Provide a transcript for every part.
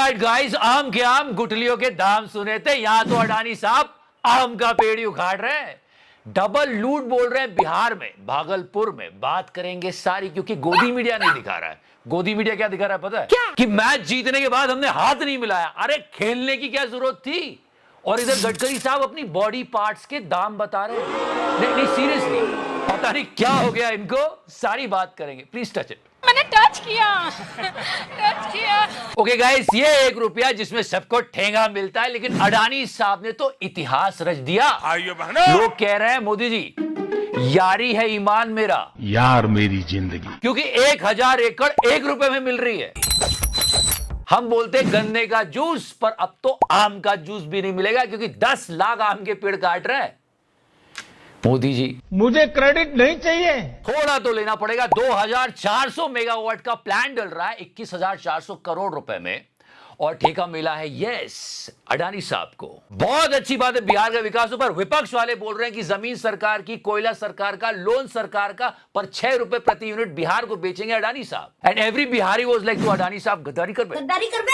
Alright guys, आम के आम गुठलियों के दाम सुने थे, यहां तो अडानी साहब आम का पेड़ ही उखाड़ रहे हैं। डबल लूट बोल रहे हैं बिहार में, भागलपुर में। बात करेंगे सारी, क्योंकि गोदी मीडिया नहीं दिखा रहा है। गोदी मीडिया क्या दिखा रहा है पता है? क्या? कि मैच जीतने के बाद हमने हाथ नहीं मिलाया। अरे खेलने की क्या जरूरत थी? और इधर गडकरी साहब अपनी बॉडी पार्ट्स के दाम बता रहे हैं। नहीं सीरियसली, पता नहीं क्या हो गया इनको। सारी बात करेंगे, प्लीज टच इट। मैंने टच किया। ओके गाइस, ये 1 रुपया जिसमें सबको ठेंगा मिलता है, लेकिन अडानी साहब ने तो इतिहास रच दिया। लोग कह रहे हैं मोदी जी, यारी है ईमान मेरा, यार मेरी जिंदगी, क्योंकि 1000 एकड़ 1 रुपए में मिल रही है। हम बोलते गन्ने का जूस, पर अब तो आम का जूस भी नहीं मिलेगा, क्योंकि 10 लाख आम के पेड़ काट रहे हैं मोदी जी। मुझे क्रेडिट नहीं चाहिए, थोड़ा तो लेना पड़ेगा। 2400 मेगावाट का प्लान डल रहा है 21,400 करोड़ रुपए में, और ठेका मिला है यस अडानी साहब को। बहुत अच्छी बात है बिहार का विकास। पर विपक्ष वाले बोल रहे हैं कि जमीन सरकार की, कोयला सरकार का, लोन सरकार का, पर 6 रुपए प्रति यूनिट बिहार को बेचेंगे अडानी साहब। And every Bihari was like to Adani साहब गद्दारी कर बे।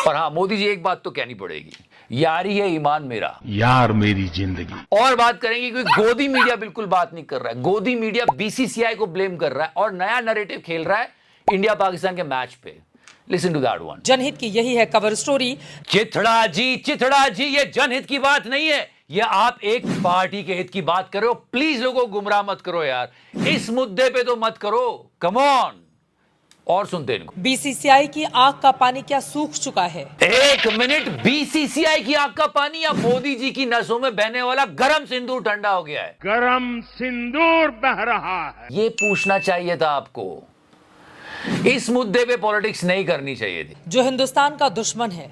पर हाँ मोदी जी, एक बात तो कहनी पड़ेगी, यारी है ईमान मेरा, यार मेरी जिंदगी। और बात करेंगे क्योंकि गोदी मीडिया बिल्कुल बात नहीं कर रहा है। गोदी मीडिया बीसीसीआई को ब्लेम कर रहा है और नया नैरेटिव खेल रहा है इंडिया पाकिस्तान के मैच पे। Listen to that one. जनहित की यही है कवर स्टोरी। चिथड़ा जी, ये जनहित की बात नहीं है, ये आप एक पार्टी के हित की बात कर रहे हो। प्लीज लोगों को गुमराह मत करो यार, इस मुद्दे पे तो मत करो, कम ऑन। और सुनते इनको। बीसीसीआई की आंख का पानी क्या सूख चुका है? 1 मिनट, बीसीसीआई की आंख का पानी या मोदी जी की नसों में बहने वाला गरम सिंदूर ठंडा हो गया है? गरम सिंदूर बह रहा है। ये पूछना चाहिए था आपको। इस मुद्दे पे पॉलिटिक्स नहीं करनी चाहिए थी। जो हिंदुस्तान का दुश्मन है,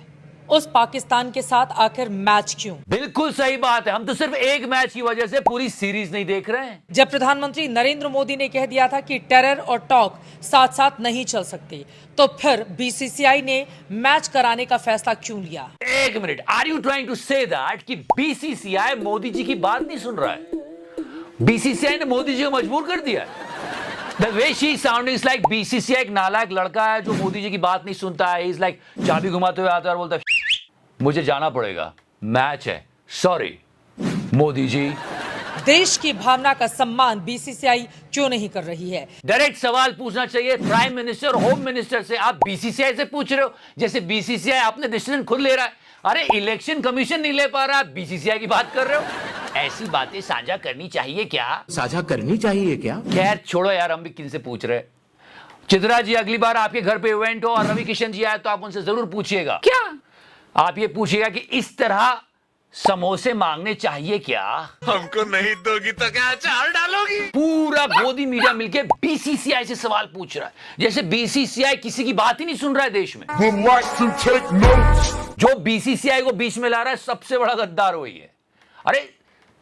उस पाकिस्तान के साथ आखिर मैच क्यों? बिल्कुल सही बात है, हम तो सिर्फ एक मैच की वजह से पूरी सीरीज नहीं देख रहे हैं। जब प्रधानमंत्री नरेंद्र मोदी ने कह दिया था कि टेरर और टॉक साथ साथ नहीं चल सकते, तो फिर बीसीसीआई ने मैच कराने का फैसला क्यों लिया? 1 minute, are you trying to say that कि बीसीसीआई मोदी जी की बात नहीं सुन रहा है? बीसीसीआई ने मोदी जी को मजबूर कर दिया है। The way she sounding is like BCCI एक नालायक लड़का है जो मोदी जी की बात नहीं सुनता है। He's like चाबी घुमाते हुए आता है और बोलता है मुझे जाना पड़ेगा, मैच है, सॉरी मोदी जी। देश की भावना का सम्मान बीसीसीआई क्यों नहीं कर रही है? डायरेक्ट सवाल पूछना चाहिए प्राइम मिनिस्टर, होम मिनिस्टर से। आप बीसीसीआई से पूछ रहे हो जैसे बीसीसीआई अपने डिसीजन खुद ले रहा है। अरे इलेक्शन कमीशन नहीं ले पा रहा, बीसीसीआई की बात कर रहे हो। ऐसी बातें साझा करनी चाहिए क्या? साझा करनी चाहिए क्या? खैर छोड़ो यार, हम भी किन से पूछ रहे। चित्रा जी, अगली बार आपके घर पे इवेंट हो और रवि किशन जी आए तो आप उनसे जरूर पूछिएगा। क्या? आप ये पूछिएगा कि इस तरह समोसे मांगने चाहिए क्या? हमको नहीं दोगी तो क्या अचार डालोगी? पूरा गोदी मीडिया मिलके बीसीसीआई से सवाल पूछ रहा है, जैसे बीसीसीआई किसी की बात ही नहीं सुन रहा है देश में। जो बीसीसीआई को बीच में ला रहा है सबसे बड़ा गद्दार वही है। अरे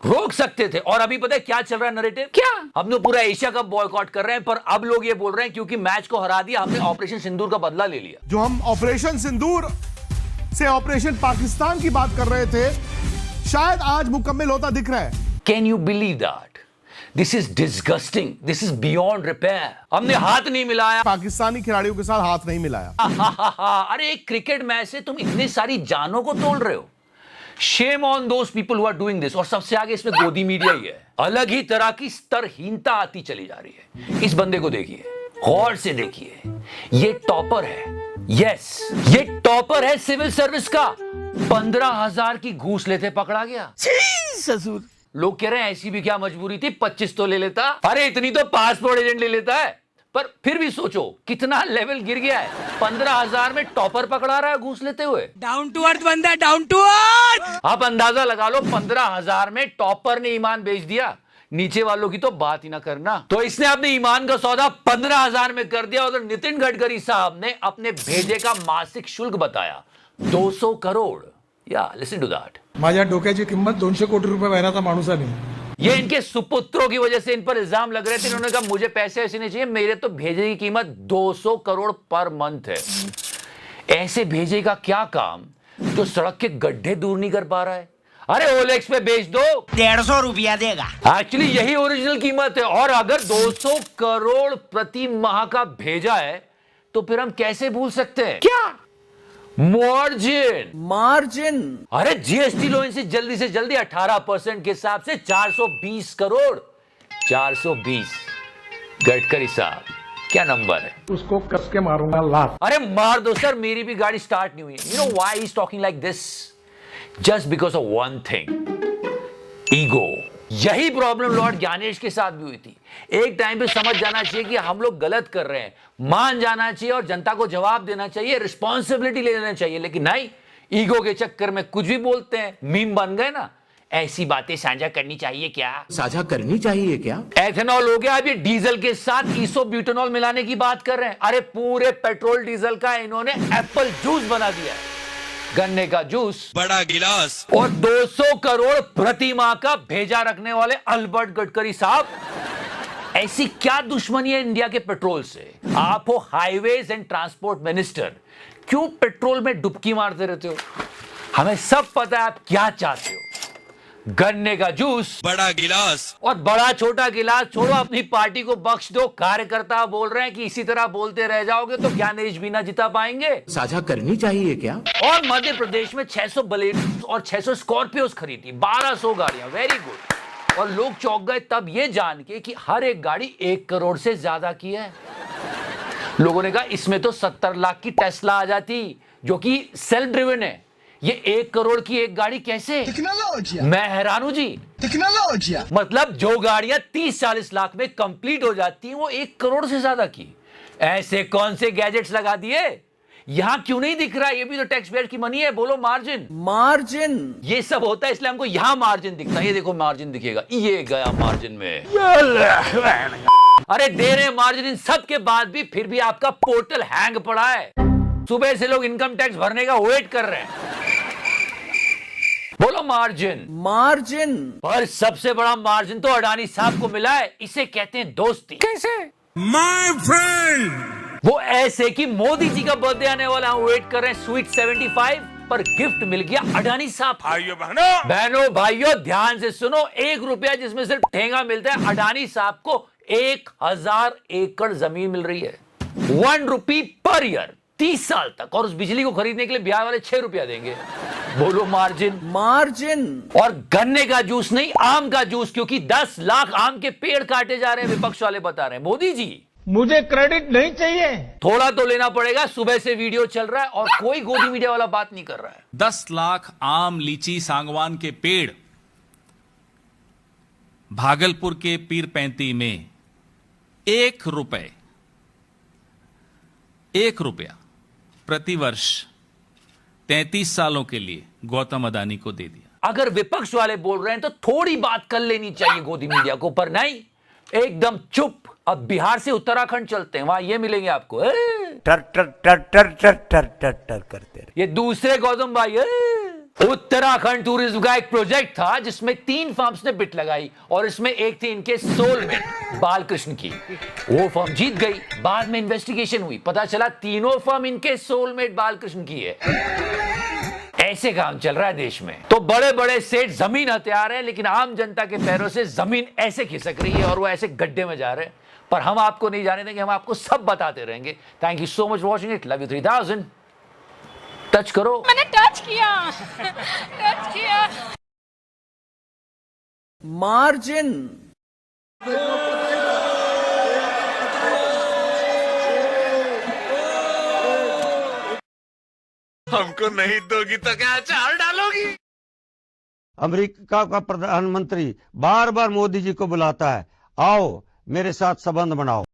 रोक सकते थे। और अभी पता है क्या चल रहा है नैरेटिव? क्या? हम तो पूरा एशिया कप बॉयकॉट कर रहे हैं, पर अब लोग ये बोल रहे हैं क्योंकि मैच को हरा दिया हमने ऑपरेशन सिंदूर का बदला ले लिया। जो हम ऑपरेशन सिंदूर से ऑपरेशन पाकिस्तान की बात कर रहे थे, शायद आज मुकम्मल होता दिख रहा है। Can you believe that? This is disgusting, this is beyond repair. हमने हाथ नहीं मिलाया, पाकिस्तानी खिलाड़ियों के साथ हाथ नहीं मिलाया। अरे एक क्रिकेट मैच से तुम इतनी सारी जानों को तोड़ रहे हो। Shame on those people who are doing this. और सबसे आगे इसमें गोदी मीडिया ही है। अलग ही तरह की स्तरहीनता आती चली जा रही है। इस बंदे को देखिए, गौर से देखिए, ये टॉपर है। यस, ये टॉपर है सिविल सर्विस का। 15,000 की घूस लेते पकड़ा गया। ससुर, लोग कह रहे हैं ऐसी भी क्या मजबूरी थी, 25 तो ले लेता। अरे इतनी तो पासपोर्ट एजेंट ले लेता है। पर फिर भी सोचो कितना लेवल गिर गया है। 15,000 में टॉपर पकड़ा रहा है घूस लेते हुए। डाउन टू अर्थ बंदा, डाउन टू अर्थ। आप अंदाजा लगा लो, 15,000 में टॉपर ने ईमान बेच दिया। नीचे वालों की तो बात ही ना करना। तो इसने अपने ईमान का सौदा 15,000 में कर दिया। और नितिन गडकरी साहब ने अपने भेजे का मासिक शुल्क बताया 200 करोड़। या लिसन टू दैट। माझ्या डोक्याची किंमत 200 कोटी रुपए महिन्याचा माणूस आहे। ये इनके सुपुत्रों की वजह से इन पर इल्जाम लग रहे थे। इन्होंने कहा मुझे पैसे ऐसे नहीं चाहिए, मेरे तो भेजे की कीमत 200 करोड़ पर मंथ है। ऐसे भेजे का क्या काम जो सड़क के गड्ढे दूर नहीं कर पा रहा है? अरे ओलेक्स पे बेच दो, 150 रुपया देगा। एक्चुअली यही ओरिजिनल कीमत है। और अगर 200 करोड़ प्रति माह का भेजा है तो फिर हम कैसे भूल सकते हैं? क्या मार्जिन। अरे जीएसटी लोन से जल्दी 18% के हिसाब से 420 करोड़। 420। गडकरी साहब क्या नंबर है? उसको कस के मारूंगा लात। अरे मार दो सर, मेरी भी गाड़ी स्टार्ट नहीं हुई। You know why he is talking like this? Just because of one thing, ego. यही प्रॉब्लम लॉर्ड ज्ञानेश के साथ भी हुई थी। एक टाइम पे समझ जाना चाहिए कि हम लोग गलत कर रहे हैं, मान जाना चाहिए और जनता को जवाब देना चाहिए, रिस्पॉन्सिबिलिटी ले लेना चाहिए। लेकिन नहीं, ईगो के चक्कर में कुछ भी बोलते हैं, मीम बन गए ना। ऐसी बातें साझा करनी चाहिए क्या? साझा करनी चाहिए क्या? एथेनॉल हो गया, अब ये डीजल के साथ इसोब्यूटेनॉल मिलाने की बात कर रहे हैं। अरे पूरे पेट्रोल डीजल का इन्होंने एप्पल जूस बना दिया है, गन्ने का जूस, बड़ा गिलास। और 200 करोड़ प्रति माह का भेजा रखने वाले अल्बर्ट गडकरी साहब। ऐसी क्या दुश्मनी है इंडिया के पेट्रोल से? आप हो हाईवेज एंड ट्रांसपोर्ट मिनिस्टर, क्यों पेट्रोल में डुबकी मारते रहते हो? हमें सब पता है आप क्या चाहते हो। गन्ने का जूस, बड़ा गिलास। और बड़ा छोटा गिलास छोड़ो, अपनी पार्टी को बख्श दो। कार्यकर्ता बोल रहे हैं कि इसी तरह बोलते रह जाओगे तो क्या नरीश बीना जिता पाएंगे? साझा करनी चाहिए क्या? और मध्य प्रदेश में 600 बुलेट और 600 स्कॉर्पियोज खरीदी, 1200 गाड़ियां, वेरी गुड। और लोग चौंक गए तब ये जान के कि हर एक गाड़ी 1 करोड़ से ज्यादा की है। लोगों ने कहा इसमें तो 70 लाख की टेस्ला आ जाती जो कि सेल्फ ड्रिवन है। ये 1 करोड़ की एक गाड़ी कैसे? मैं हैरान हूं जी। मतलब जो गाड़ियां 30-40 लाख में कंप्लीट हो जाती हैं वो 1 करोड़ से ज्यादा की। ऐसे कौन से गैजेट्स लगा दिए? यहां क्यों नहीं दिख रहा? ये भी तो टैक्स पेयर की मनी है। बोलो मार्जिन। ये सब होता है इसलिए हमको यहां मार्जिन दिखता है। ये देखो मार्जिन दिखेगा, ये गया मार्जिन में। अरे दे रहे मार्जिन इन सब के बाद भी फिर भी आपका पोर्टल हैंग पड़ा है। सुबह से लोग इनकम टैक्स भरने का वेट कर रहे हैं। बोलो मार्जिन। पर सबसे बड़ा मार्जिन तो अडानी साहब को मिला है। इसे कहते हैं दोस्ती। कैसे? My friend. वो ऐसे कि मोदी जी का बर्थडे आने वाला, हम वेट कर रहे हैं स्वीट 75 पर गिफ्ट मिल गया अडानी साहब। बहनों भाइयों ध्यान से सुनो, 1 रुपया जिसमें सिर्फ ठेंगा मिलता है, अडानी साहब को 1000 एकड़ जमीन मिल रही है। 1 रुपी पर ईयर 30 साल तक। और उस बिजली को खरीदने के लिए बिहार वाले 6 रुपया देंगे। बोलो मार्जिन। और गन्ने का जूस नहीं, आम का जूस, क्योंकि 10 लाख आम के पेड़ काटे जा रहे हैं, विपक्ष वाले बता रहे हैं। मोदी जी मुझे क्रेडिट नहीं चाहिए। थोड़ा तो लेना पड़ेगा। सुबह से वीडियो चल रहा है और कोई गोदी मीडिया वाला बात नहीं कर रहा है। 10 लाख आम, लीची, सांगवान के पेड़ भागलपुर के पीरपैंती में 1 रुपया प्रति वर्ष 33 सालों के लिए गौतम अडानी को दे दिया। अगर विपक्ष वाले बोल रहे हैं तो थोड़ी बात कर लेनी चाहिए गोदी मीडिया को, पर नहीं, एकदम चुप। अब बिहार से उत्तराखंड चलते हैं, वहां ये मिलेंगे आपको टर टर टर टर टर टर टर टर करते। ये दूसरे गौतम भाई। उत्तराखंड टूरिज्म का एक प्रोजेक्ट था जिसमें 3 फर्म्स ने बिट लगाई और इसमें एक थी इनके सोलमेट बालकृष्ण की। वो फर्म जीत गई। बाद में इन्वेस्टिगेशन हुई, पता चला तीनों फर्म इनके सोलमेट बालकृष्ण की है। ऐसे काम चल रहा है देश में। तो बड़े बड़े सेठ जमीन हथियार है, लेकिन आम जनता के पैरों से जमीन ऐसे खिसक रही है और वो ऐसे गड्ढे में जा रहे हैं। पर हम आपको नहीं जाने देंगे, हम आपको सब बताते रहेंगे। Thank you so much for watching it. Love you 3000। Touch करो। मैंने टच किया। मार्जिन। हमको नहीं दोगी तो क्या अचार डालोगी? अमेरिका का प्रधानमंत्री बार बार मोदी जी को बुलाता है, आओ मेरे साथ संबंध बनाओ।